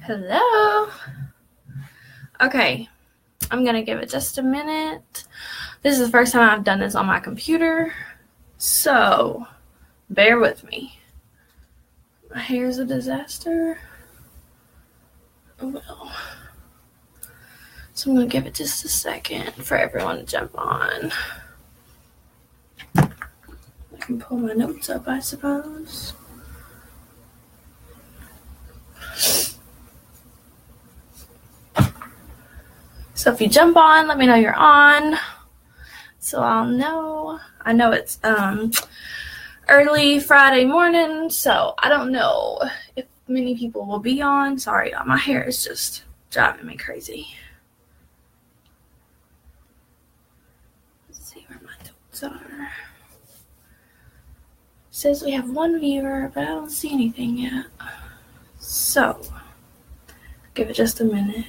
Hello. Okay, I'm gonna give it just a minute. This is the first time I've done this on my computer, so bear with me. My hair's a disaster. Oh well. So I'm gonna give it just a second for everyone to jump on. I can pull my notes up, I suppose. So if you jump on, let me know you're on, so I'll know. I know it's early Friday morning, so I don't know if many people will be on. Sorry, my hair is just driving me crazy. Let's see where my notes are. It says we have one viewer, but I don't see anything yet. So, give it just a minute.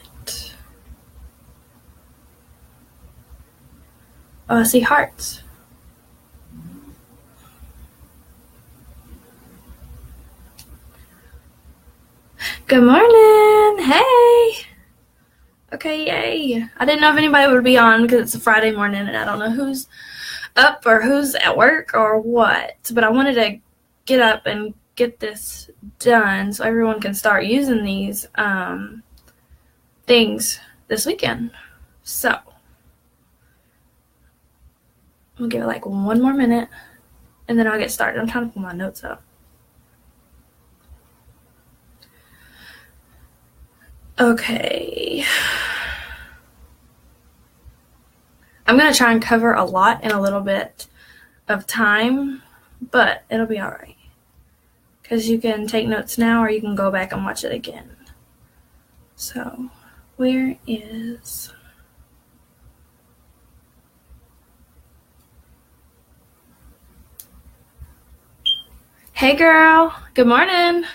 Oh, I see hearts. Good morning. Hey. Okay, yay. I didn't know if anybody would be on because it's a Friday morning and I don't know who's up or who's at work or what. But I wanted to get up and get this done so everyone can start using these things this weekend. So, I'm going to give it like one more minute and then I'll get started. I'm trying to pull my notes up. Okay. I'm going to try and cover a lot in a little bit of time, but it'll be all right. Because you can take notes now or you can go back and watch it again. So, where is... Hey girl, good morning.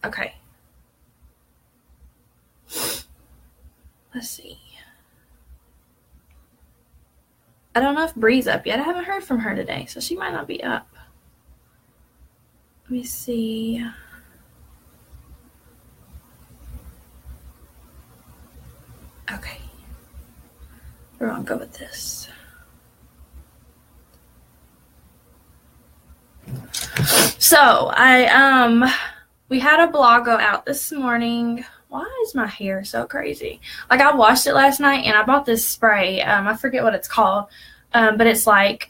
Okay. Let's see. I don't know if Bree's up yet. I haven't heard from her today, so she might not be up. Let me see. Okay. We're gonna go with this. So, we had a blog go out this morning. Why is my hair so crazy? Like, I washed it last night, and I bought this spray. I forget what it's called, but it's like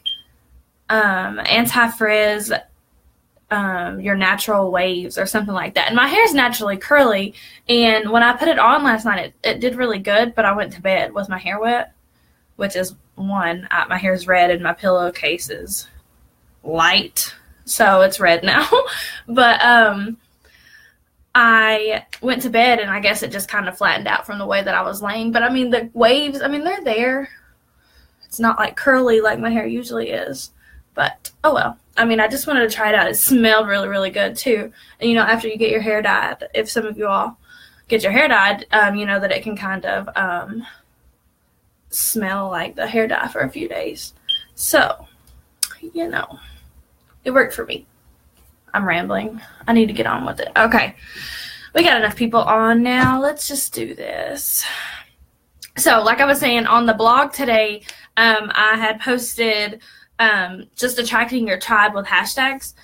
anti-frizz, your natural waves or something like that. And my hair is naturally curly, and when I put it on last night, it did really good, but I went to bed with my hair wet, which is one. My hair's red, and my pillowcase is light, so it's red now. But I went to bed, and I guess it just kind of flattened out from the way that I was laying. But, I mean, the waves, I mean, they're there. It's not, like, curly like my hair usually is. But, oh, well. I mean, I just wanted to try it out. It smelled really, really good, too. And, you know, after you get your hair dyed, if some of you all get your hair dyed, you know that it can kind of smell like the hair dye for a few days. So, you know, it worked for me. I'm rambling. I need to get on with it. Okay. We got enough people on now. Let's just do this. So, like I was saying, on the blog today, I had posted just attracting your tribe with hashtags.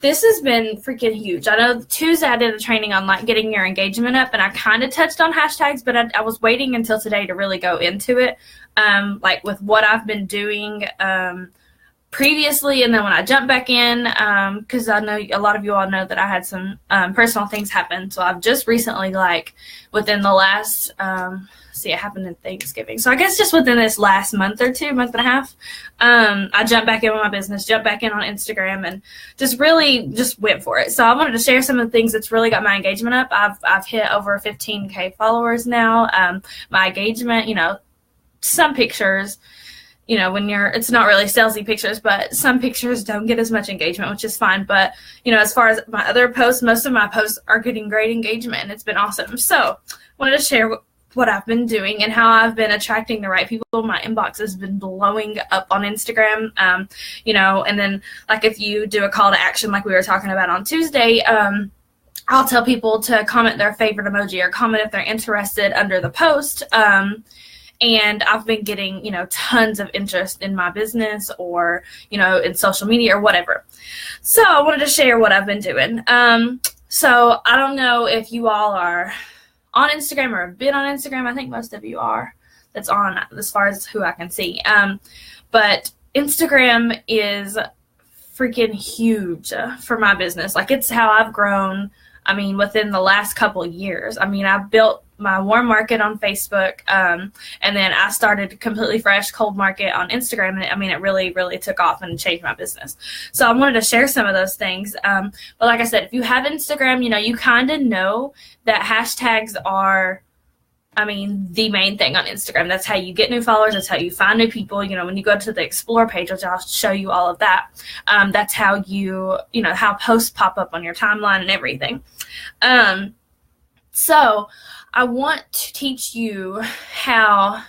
This has been freaking huge. I know Tuesday I did a training on like getting your engagement up, and I kind of touched on hashtags, but I was waiting until today to really go into it, like with what I've been doing previously, and then when I jumped back in, because I know a lot of you all know that I had some personal things happen. So I've just recently, like within the last, it happened in Thanksgiving. So I guess just within this last month or two, month and a half, I jumped back in with my business, jumped back in on Instagram, and just really just went for it. So I wanted to share some of the things that's really got my engagement up. I've hit over 15K followers now. My engagement, you know, some pictures, you know, it's not really salesy pictures, but some pictures don't get as much engagement, which is fine. But, you know, as far as my other posts, most of my posts are getting great engagement, and it's been awesome. So I wanted to share what I've been doing and how I've been attracting the right people. My inbox has been blowing up on Instagram, you know, and then like if you do a call to action like we were talking about on Tuesday, I'll tell people to comment their favorite emoji or comment if they're interested under the post. And I've been getting, tons of interest in my business or, in social media or whatever. So I wanted to share what I've been doing. So I don't know if you all are on Instagram or have been on Instagram. I think most of you are. That's on as far as who I can see. But Instagram is freaking huge for my business. Like, it's how I've grown. I mean, within the last couple of years. I mean, I've built my warm market on Facebook, and then I started completely fresh cold market on Instagram. And it really, really took off and changed my business. So I wanted to share some of those things. But like I said, if you have Instagram, you kind of know that hashtags are, the main thing on Instagram. That's how you get new followers. That's how you find new people. When you go to the Explore page, which I'll show you all of that, that's how how posts pop up on your timeline and everything. So I want to teach you how,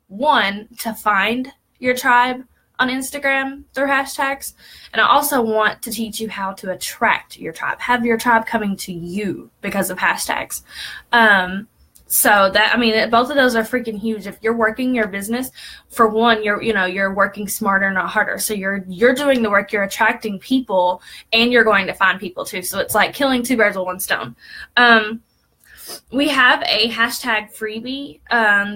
one, to find your tribe on Instagram through hashtags. And I also want to teach you how to attract your tribe, have your tribe coming to you because of hashtags. So that, both of those are freaking huge. If you're working your business, for one, you're working smarter, not harder. So you're doing the work, you're attracting people, and you're going to find people too. So it's like killing two birds with one stone. We have a hashtag freebie,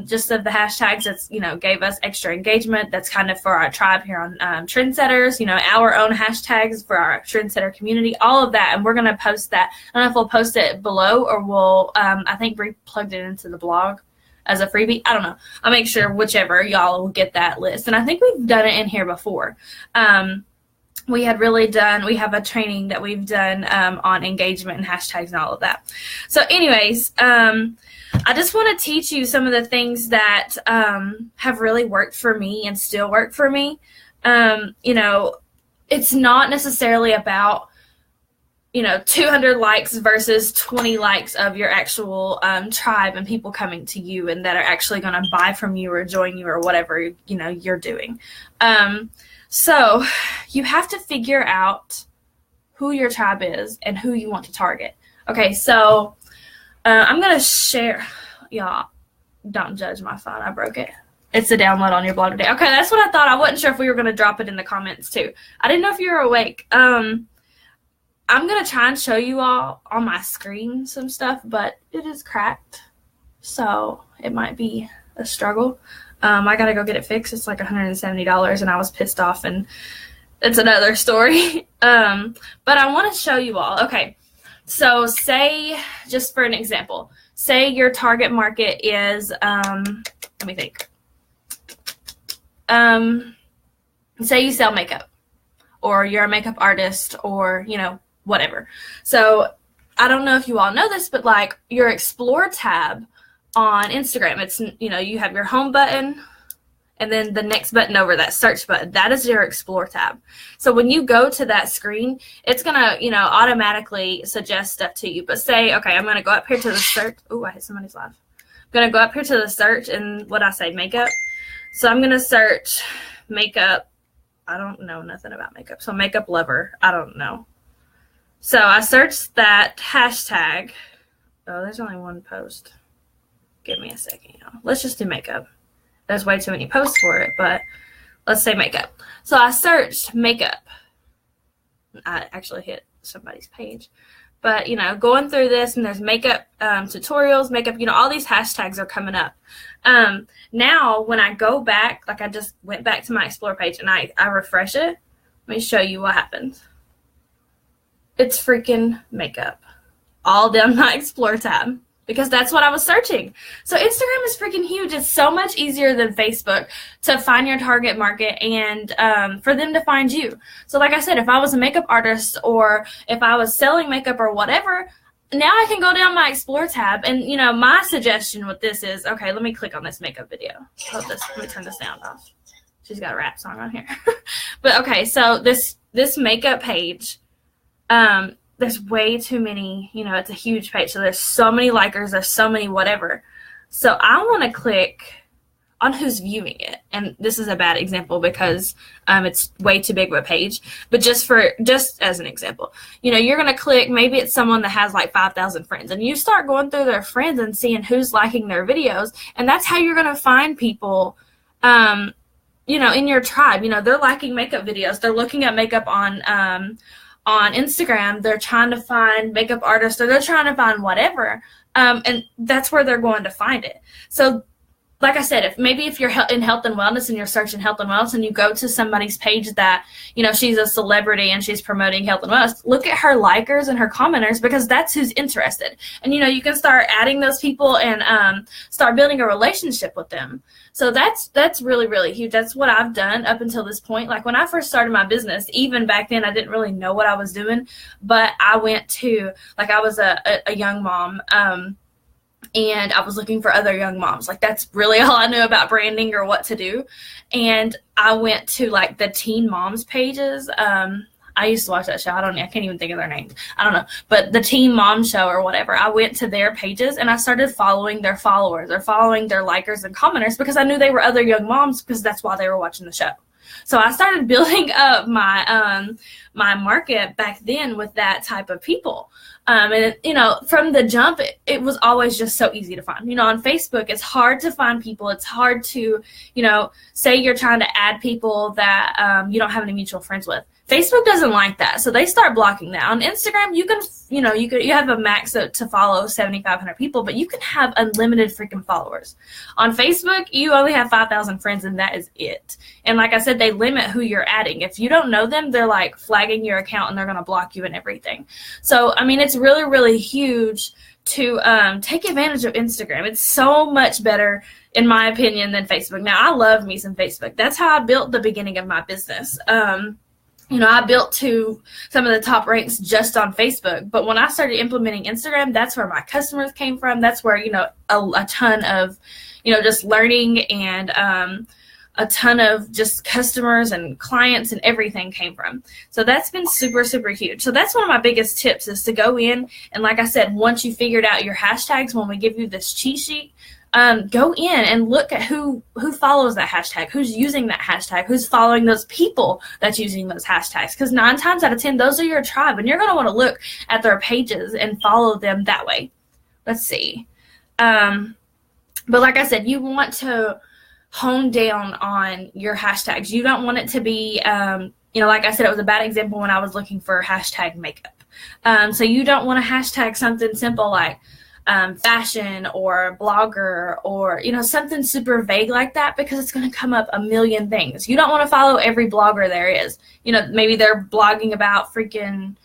just of the hashtags that's, gave us extra engagement. That's kind of for our tribe here on Trendsetters, our own hashtags for our Trendsetter community, all of that. And we're going to post that. I don't know if we'll post it below or we'll, I think Brie plugged it into the blog as a freebie. I don't know. I'll make sure whichever y'all will get that list. And I think we've done it in here before. We have a training that we've done on engagement and hashtags and all of that. So anyways, I just want to teach you some of the things that have really worked for me and still work for me. It's not necessarily about, 200 likes versus 20 likes of your actual tribe and people coming to you and that are actually going to buy from you or join you or whatever, you're doing. So you have to figure out who your tribe is and who you want to target. Okay, so I'm going to share. Y'all, don't judge my phone. I broke it. It's a download on your blog today. Okay, that's what I thought. I wasn't sure if we were going to drop it in the comments too. I didn't know if you were awake. I'm going to try and show you all on my screen some stuff, but it is cracked. So it might be a struggle. I got to go get it fixed. It's like $170 and I was pissed off and it's another story. But I want to show you all. Okay. So say, just for an example, say your target market is, let me think. Say you sell makeup or you're a makeup artist or, whatever. So I don't know if you all know this, but like your Explore tab on Instagram, it's, you have your home button and then the next button over, that search button, that is your Explore tab. So when you go to that screen, it's going to, automatically suggest stuff to you. But say, okay, I'm going to go up here to the search. Oh, I hit somebody's live. I'm going to go up here to the search and what I say, makeup. So I'm going to search makeup. I don't know nothing about makeup. So makeup lover. I don't know. So I searched that hashtag. Oh, there's only one post. Give me a second, y'all. Let's just do makeup. There's way too many posts for it, but let's say makeup. So I searched makeup. I actually hit somebody's page. But, going through this, and there's makeup tutorials, makeup, all these hashtags are coming up. Now, when I go back, like I just went back to my Explore page and I refresh it, let me show you what happens. It's freaking makeup all down my Explore tab because that's what I was searching. So Instagram is freaking huge. It's so much easier than Facebook to find your target market and for them to find you. So like I said, if I was a makeup artist or if I was selling makeup or whatever, now I can go down my Explore tab. And, my suggestion with this is, okay, let me click on this makeup video. Let me turn the sound off. She's got a rap song on here. But okay, so this makeup page, there's way too many, it's a huge page. So there's so many likers, there's so many whatever. So I want to click on who's viewing it. And this is a bad example because it's way too big of a page. But just as an example, you're going to click, maybe it's someone that has like 5,000 friends, and you start going through their friends and seeing who's liking their videos. And that's how you're going to find people, in your tribe. They're liking makeup videos. They're looking at makeup on Instagram. They're trying to find makeup artists, or they're trying to find whatever. And that's where they're going to find it. So like I said, if you're in health and wellness and you're searching health and wellness and you go to somebody's page that, she's a celebrity and she's promoting health and wellness, look at her likers and her commenters, because that's who's interested. And, you can start adding those people and start building a relationship with them. So that's really, really huge. That's what I've done up until this point. Like when I first started my business, even back then, I didn't really know what I was doing, but I went to, like, I was a young mom, and I was looking for other young moms. Like, that's really all I knew about branding or what to do. And I went to, like, the teen moms pages. I used to watch that show. I can't even think of their names. I don't know. But the Teen Mom Show or whatever, I went to their pages and I started following their followers or following their likers and commenters, because I knew they were other young moms, because that's why they were watching the show. So I started building up my my market back then with that type of people. And, from the jump, it was always just so easy to find. On Facebook, it's hard to find people. It's hard to, say you're trying to add people that you don't have any mutual friends with. Facebook doesn't like that, so they start blocking that. On Instagram, you can, you have a max to follow 7,500 people, but you can have unlimited freaking followers. On Facebook, you only have 5,000 friends, and that is it. And like I said, they limit who you're adding. If you don't know them, they're like flagging your account and they're going to block you and everything. So, it's really, really huge to take advantage of Instagram. It's so much better, in my opinion, than Facebook. Now, I love me some Facebook. That's how I built the beginning of my business. I built to some of the top ranks just on Facebook. But when I started implementing Instagram, that's where my customers came from. That's where, a ton of, just learning and a ton of just customers and clients and everything came from. So that's been super, super huge. So that's one of my biggest tips, is to go in. And like I said, once you figured out your hashtags, when we give you this cheat sheet, go in and look at who follows that hashtag, who's using that hashtag, who's following those people that's using those hashtags. Because 9 times out of 10, those are your tribe, and you're going to want to look at their pages and follow them that way. Let's see. But like I said, you want to hone down on your hashtags. You don't want it to be, like I said, it was a bad example when I was looking for hashtag makeup. So you don't want to hashtag something simple like fashion or blogger or, something super vague like that, because it's going to come up a million things. You don't want to follow every blogger there is. Maybe they're blogging about freaking,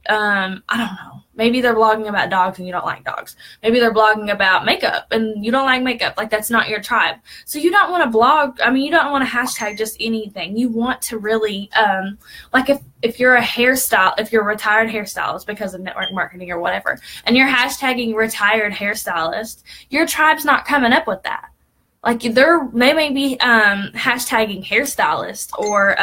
I don't know. Maybe they're blogging about dogs and you don't like dogs. Maybe they're blogging about makeup and you don't like makeup. Like, that's not your tribe. So you don't want to blog. You don't want to hashtag just anything. You want to really, like if you're if you're a retired hairstylist because of network marketing or whatever, and you're hashtagging retired hairstylist, your tribe's not coming up with that. Like, they may be hashtagging hairstylist or,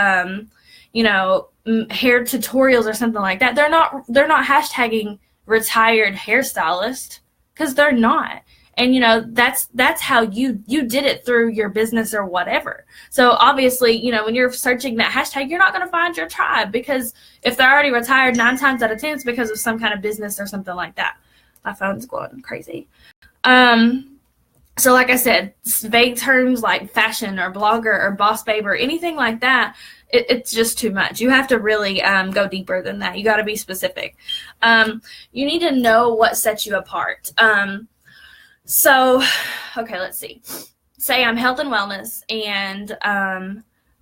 hair tutorials or something like that. They're not hashtagging retired hairstylist, because they're not. And that's how you did it through your business or whatever. So obviously, when you're searching that hashtag, you're not going to find your tribe, because if they're already retired, 9 times out of 10 it's because of some kind of business or something like that. My phone's going crazy. So like I said, vague terms like fashion or blogger or boss babe or anything like that, it's just too much. You have to really go deeper than that. You got to be specific. You need to know what sets you apart. So, okay, let's see. Say I'm health and wellness, and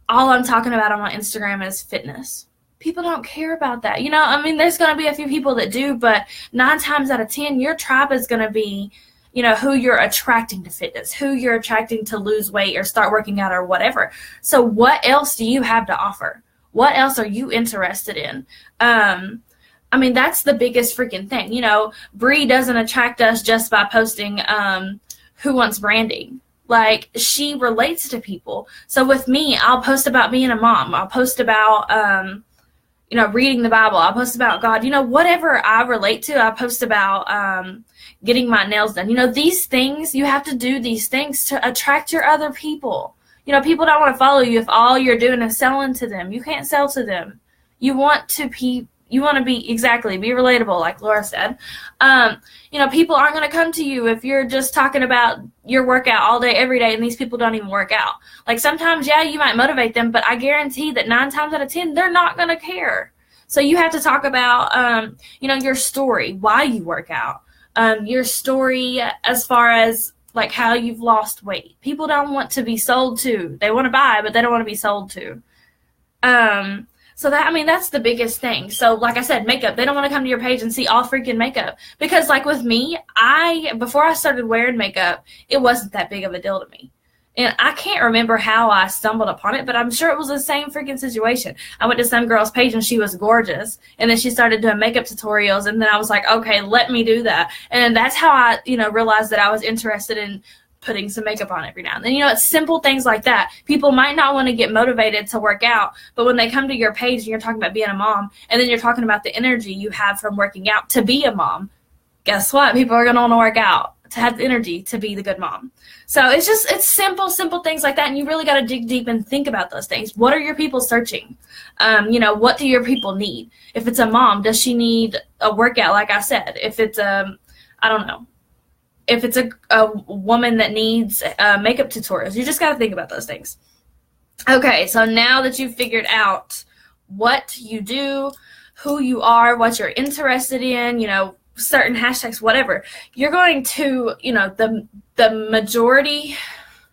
all I'm talking about on my Instagram is fitness. People don't care about that. There's going to be a few people that do, but 9 times out of 10, your tribe is going to be, who you're attracting to fitness, who you're attracting to lose weight or start working out or whatever. So what else do you have to offer? What else are you interested in? That's the biggest freaking thing. Bree doesn't attract us just by posting Who Wants Branding. Like, she relates to people. So with me, I'll post about being a mom. I'll post about, reading the Bible. I'll post about God. Whatever I relate to, I post about getting my nails done. These things, you have to do these things to attract your other people. People don't want to follow you if all you're doing is selling to them. You can't sell to them. You want to be relatable, like Laura said. People aren't going to come to you if you're just talking about your workout all day, every day, and these people don't even work out. Like, sometimes, yeah, you might motivate them, but I guarantee that 9 times out of 10, they're not going to care. So you have to talk about, your story, why you work out, your story as far as, like, how you've lost weight. People don't want to be sold to. They want to buy, but they don't want to be sold to. So that's the biggest thing. So like I said, makeup, they don't want to come to your page and see all freaking makeup. Because like with me, before I started wearing makeup, it wasn't that big of a deal to me. And I can't remember how I stumbled upon it, but I'm sure it was the same freaking situation. I went to some girl's page and she was gorgeous. And then she started doing makeup tutorials. And then I was like, okay, let me do that. And that's how I, realized that I was interested in putting some makeup on every now and then. It's simple things like that. People might not want to get motivated to work out, but when they come to your page and you're talking about being a mom, and then you're talking about the energy you have from working out to be a mom, guess what? People are going to want to work out to have the energy to be the good mom. So it's simple things like that, and you really got to dig deep and think about those things. What are your people searching? What do your people need? If it's a mom, does she need a workout, like I said? If it's if it's a woman that needs makeup tutorials, you just got to think about those things. Okay, so now that you've figured out what you do, who you are, what you're interested in, certain hashtags, whatever, you're going to, the majority,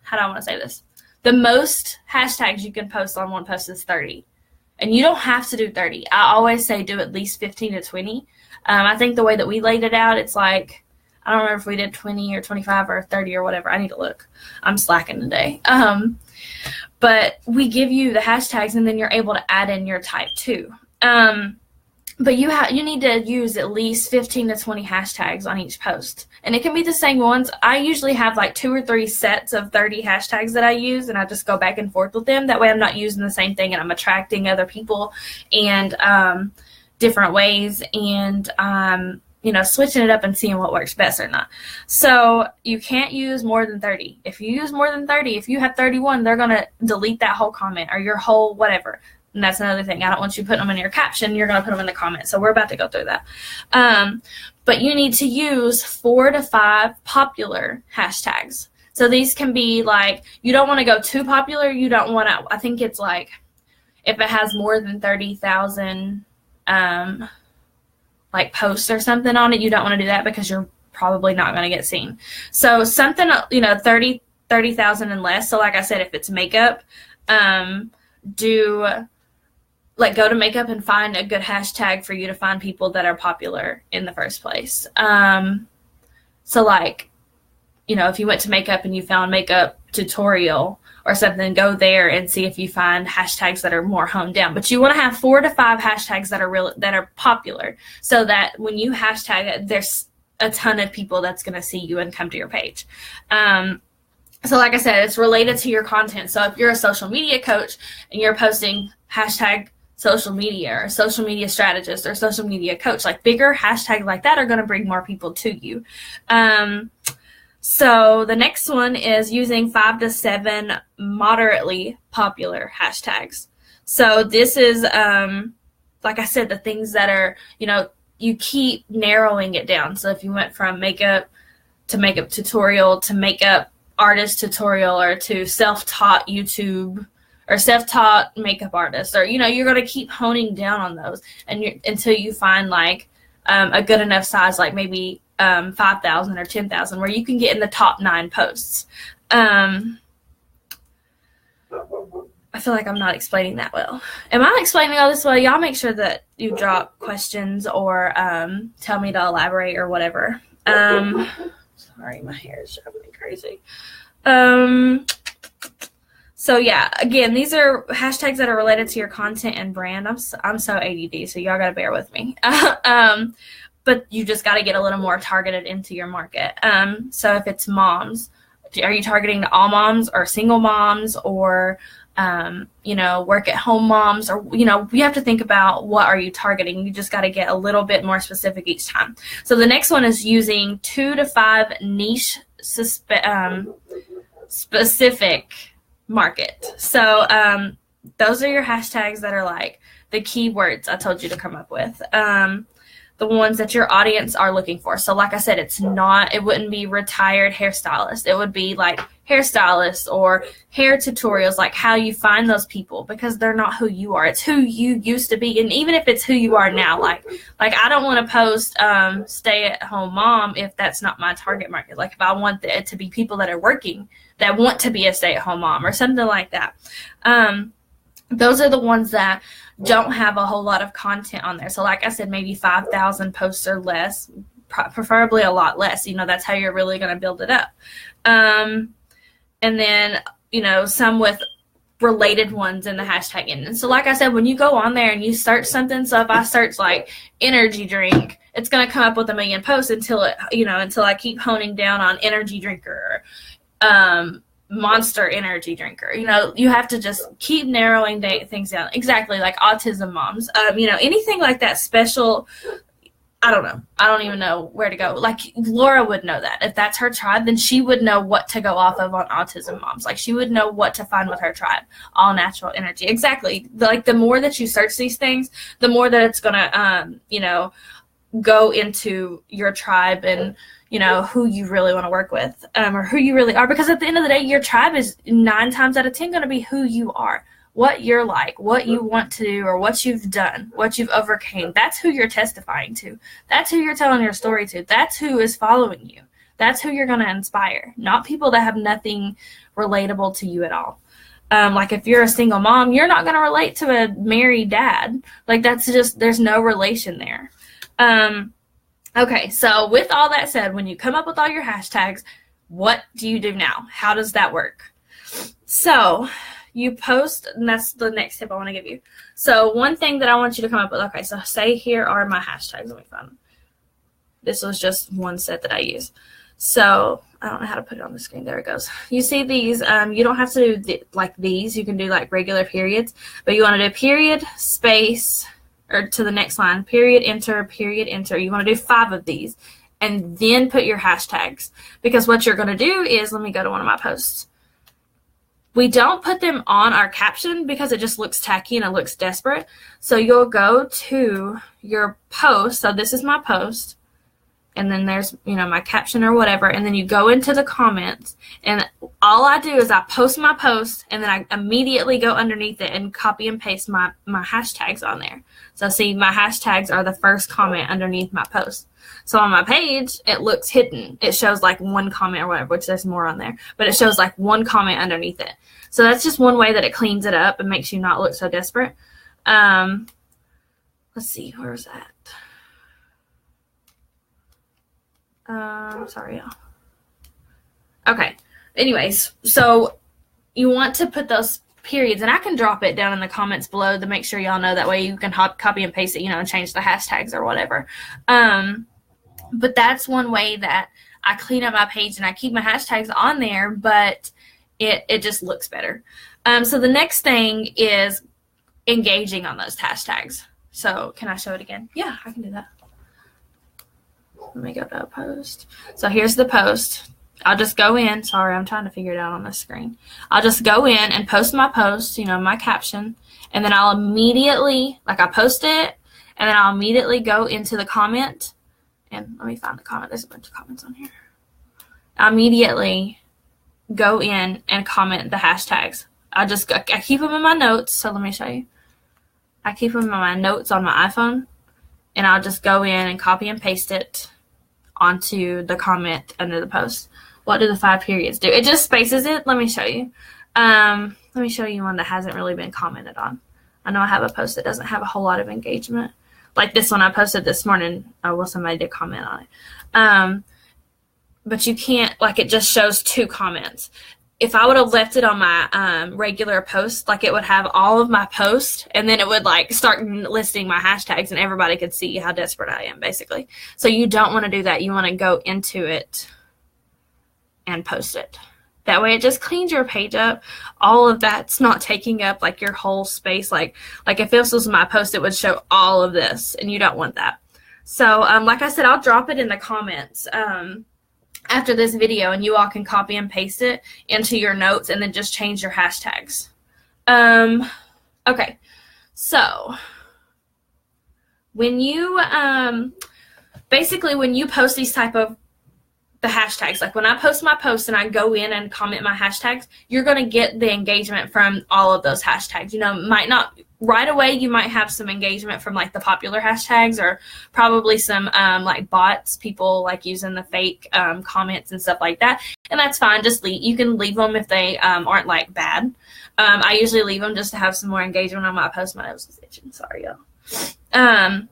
how do I want to say this? The most hashtags you can post on one post is 30. And you don't have to do 30. I always say do at least 15 to 20. I think the way that we laid it out, it's like, I don't remember if we did 20 or 25 or 30 or whatever. I need to look. I'm slacking today. But we give you the hashtags, and then you're able to add in your type too. But you need to use at least 15 to 20 hashtags on each post. And it can be the same ones. I usually have like 2 or 3 sets of 30 hashtags that I use, and I just go back and forth with them. That way I'm not using the same thing, and I'm attracting other people and different ways, and switching it up and seeing what works best or not. So you can't use more than 30. If you use more than 30, if you have 31, they're going to delete that whole comment or your whole whatever. And that's another thing. I don't want you putting them in your caption. You're going to put them in the comments. So we're about to go through that. But you need to use 4 to 5 popular hashtags. So these can be like, you don't want to go too popular. You don't want to, I think it's like, if it has more than 30,000 like posts or something on it, you don't want to do that because you're probably not going to get seen. So something, 30,000 and less. So like I said, if it's makeup, go to makeup and find a good hashtag for you to find people that are popular in the first place. So like, if you went to makeup and you found makeup tutorial or something, go there and see if you find hashtags that are more honed down. But you want to have 4 to 5 hashtags that are popular, so that when you hashtag it, there's a ton of people that's going to see you and come to your page. So like I said, it's related to your content. So if you're a social media coach and you're posting hashtag social media or social media strategist or social media coach, like bigger hashtags like that are going to bring more people to you. So the next one is using 5 to 7 moderately popular hashtags. So this is, like I said, the things that are, you keep narrowing it down. So if you went from makeup to makeup tutorial to makeup artist tutorial or to self-taught YouTube or self-taught makeup artist, or, you're going to keep honing down on those until you find like a good enough size, like maybe 5,000 or 10,000, where you can get in the top 9 posts. I feel like I'm not explaining that well. Am I explaining all this well? Y'all make sure that you drop questions or tell me to elaborate or whatever. Sorry, my hair is driving me crazy. So yeah, again, these are hashtags that are related to your content and brand. I'm so ADD, so y'all gotta bear with me. But you just got to get a little more targeted into your market. So if it's moms, are you targeting all moms or single moms or work at home moms, or, you have to think about what are you targeting. You just got to get a little bit more specific each time. So the next one is using 2 to 5 niche specific market. So those are your hashtags that are like the keywords I told you to come up with. The ones that your audience are looking for. So like I said, it wouldn't be retired hairstylist. It would be like hairstylist or hair tutorials, like how you find those people, because they're not who you are. It's who you used to be. And even if it's who you are now, like I don't want to post stay at home mom if that's not my target market. Like if I want it to be people that are working, that want to be a stay at home mom or something like that. Those are the ones that don't have a whole lot of content on there. So like I said, maybe 5,000 posts or less, preferably a lot less. That's how you're really going to build it up. And then, some with related ones in the hashtag. And so like I said, when you go on there and you search something, so if I search like energy drink, it's going to come up with 1 million posts until I keep honing down on energy drinker, Monster energy drinker. You have to just keep narrowing things down. Exactly, like autism moms. Anything like that special. I don't know. I don't even know where to go. Like Laura would know that. If that's her tribe, then she would know what to go off of on autism moms. Like she would know what to find with her tribe. All natural energy. Exactly. Like the more that you search these things, the more that it's gonna go into your tribe and who you really want to work with, or who you really are. Because at the end of the day, your tribe is 9 times out of 10 going to be who you are, what you're like, what you want to do, or what you've done, what you've overcame. That's who you're testifying to. That's who you're telling your story to. That's who is following you. That's who you're going to inspire, not people that have nothing relatable to you at all. Like if you're a single mom, you're not going to relate to a married dad. Like that's just, there's no relation there. Okay, so with all that said, when you come up with all your hashtags, what do you do now? How does that work? So you post, and that's the next tip I want to give you. So one thing that I want you to come up with, okay, so say here are my hashtags. Let me find them. This was just one set that I use. So I don't know how to put it on the screen. There it goes. You see these, you don't have to do like these. You can do like regular periods, but you want to do period, space, or to the next line, period, enter, period, enter. You want to do 5 of these and then put your hashtags, because what you're going to do is, let me go to one of my posts. We don't put them on our caption because it just looks tacky and it looks desperate. So you'll go to your post. So this is my post. And then there's, my caption or whatever. And then you go into the comments. And all I do is I post my post. And then I immediately go underneath it and copy and paste my hashtags on there. So see, my hashtags are the first comment underneath my post. So on my page, it looks hidden. It shows like 1 comment or whatever, which there's more on there. But it shows like 1 comment underneath it. So that's just one way that it cleans it up and makes you not look so desperate. Let's see, where's that? Sorry, y'all. Okay. Anyways, so you want to put those periods, and I can drop it down in the comments below to make sure y'all know. That way you can copy and paste it, and change the hashtags or whatever. But that's one way that I clean up my page and I keep my hashtags on there, but it just looks better. So the next thing is engaging on those hashtags. So can I show it again? Yeah, I can do that. Let me go to a post. So here's the post. I'll just go in. Sorry, I'm trying to figure it out on the screen. I'll just go in and post my post, my caption, and then I'll immediately, I post it, and then I'll immediately go into the comment. And let me find the comment. There's a bunch of comments on here. I immediately go in and comment the hashtags. I keep them in my notes. So let me show you. I keep them in my notes on my iPhone, and I'll just go in and copy and paste it onto the comment under the post. What do the 5 periods do? It just spaces it. Let me show you. Let me show you one that hasn't really been commented on. I know I have a post that doesn't have a whole lot of engagement. Like this one I posted this morning. Oh, well, somebody did comment on it. But you can't, it just shows 2 comments. If I would have left it on my regular post, it would have all of my posts, and then it would start listing my hashtags, and everybody could see how desperate I am, basically. So you don't want to do that. You want to go into it and post it. That way it just cleans your page up. All of that's not taking up like your whole space. Like if this was my post, it would show all of this, and you don't want that. So like I said, I'll drop it in the comments after this video, and you all can copy and paste it into your notes and then just change your hashtags. Okay, so when you basically when you post these type of the hashtags, like when I post my posts and I go in and comment my hashtags, you're going to get the engagement from all of those hashtags. You know, might not right away, you might have some engagement from like the popular hashtags, or probably some like bots, people like using the fake comments and stuff like that. And that's fine. Just you can leave them if they aren't like bad. I usually leave them just to have some more engagement on my post. My nose is itching. Sorry, y'all.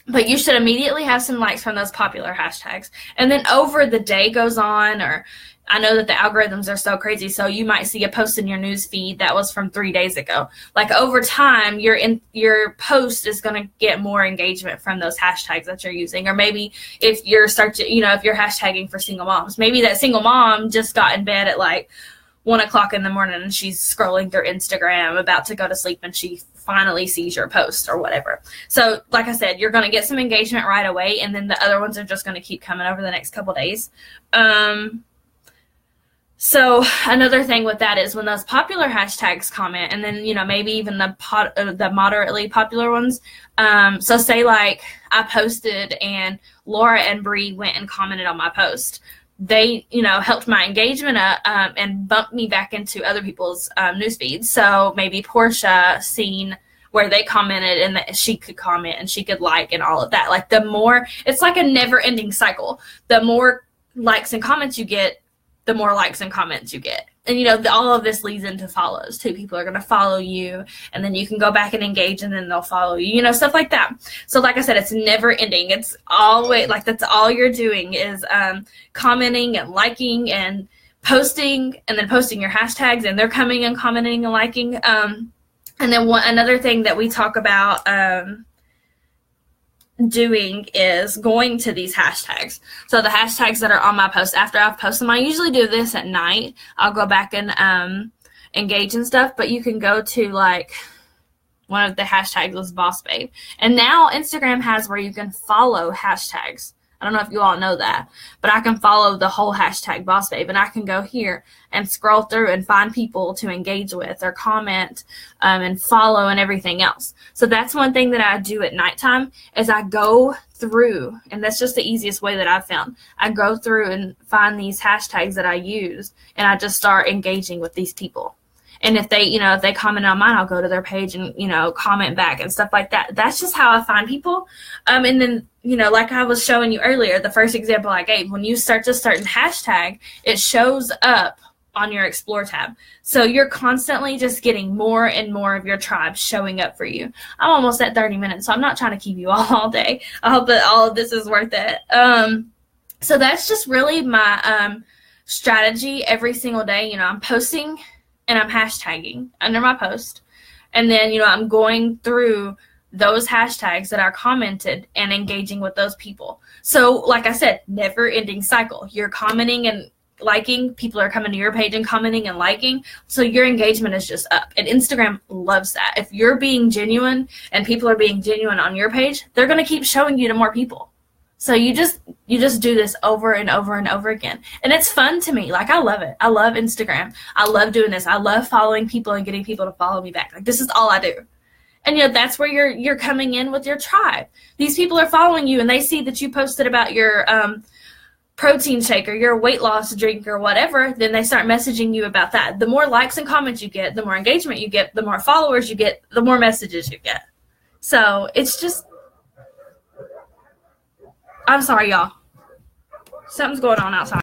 But you should immediately have some likes from those popular hashtags. And then over the day goes on, or I know that the algorithms are so crazy, so you might see a post in your news feed that was from 3 days ago. Like over time, your post is going to get more engagement from those hashtags that you're using. Or maybe if you're if you're hashtagging for single moms, maybe that single mom just got in bed at like 1 o'clock in the morning and she's scrolling through Instagram about to go to sleep, and she finally sees your post or whatever. So like I said, you're going to get some engagement right away, and then the other ones are just going to keep coming over the next couple days. So another thing with that is when those popular hashtags comment, and then, maybe even the moderately popular ones. So say like I posted and Laura and Bree went and commented on my post. They, helped my engagement up and bumped me back into other people's news feeds. So maybe Portia seen where they commented, and that she could comment and she could like and all of that. Like the more, it's like a never ending cycle. The more likes and comments you get, the more likes and comments you get. And, all of this leads into follows too. People are going to follow you, and then you can go back and engage, and then they'll follow you, stuff like that. So like I said, it's never ending. It's always like, that's all you're doing is commenting and liking and posting, and then posting your hashtags, and they're coming and commenting and liking. And then another thing that we talk about doing is going to these hashtags. So the hashtags that are on my post, after I've posted them, I usually do this at night. I'll go back and engage and stuff, but you can go to like one of the hashtags was Boss Babe. And now Instagram has where you can follow hashtags. I don't know if you all know that, but I can follow the whole hashtag Boss Babe, and I can go here and scroll through and find people to engage with or comment and follow and everything else. So that's one thing that I do at nighttime is I go through, and that's just the easiest way that I've found. I go through and find these hashtags that I use, and I just start engaging with these people. And if they, if they comment on mine, I'll go to their page and, comment back and stuff like that. That's just how I find people. And then, like I was showing you earlier, the first example I gave, when you search a certain hashtag, it shows up on your Explore tab. So you're constantly just getting more and more of your tribe showing up for you. I'm almost at 30 minutes, so I'm not trying to keep you all day. I hope that all of this is worth it. So that's just really my strategy every single day. I'm posting and I'm hashtagging under my post. And then, I'm going through those hashtags that are commented and engaging with those people. So like I said, never ending cycle. You're commenting and liking, people are coming to your page and commenting and liking. So your engagement is just up. And Instagram loves that. If you're being genuine and people are being genuine on your page, they're going to keep showing you to more people. So you just do this over and over and over again. And it's fun to me. Like, I love it. I love Instagram. I love doing this. I love following people and getting people to follow me back. Like, this is all I do. And, that's where you're coming in with your tribe. These people are following you, and they see that you posted about your protein shake or your weight loss drink or whatever, then they start messaging you about that. The more likes and comments you get, the more engagement you get, the more followers you get, the more messages you get. So it's just, I'm sorry, y'all. Something's going on outside.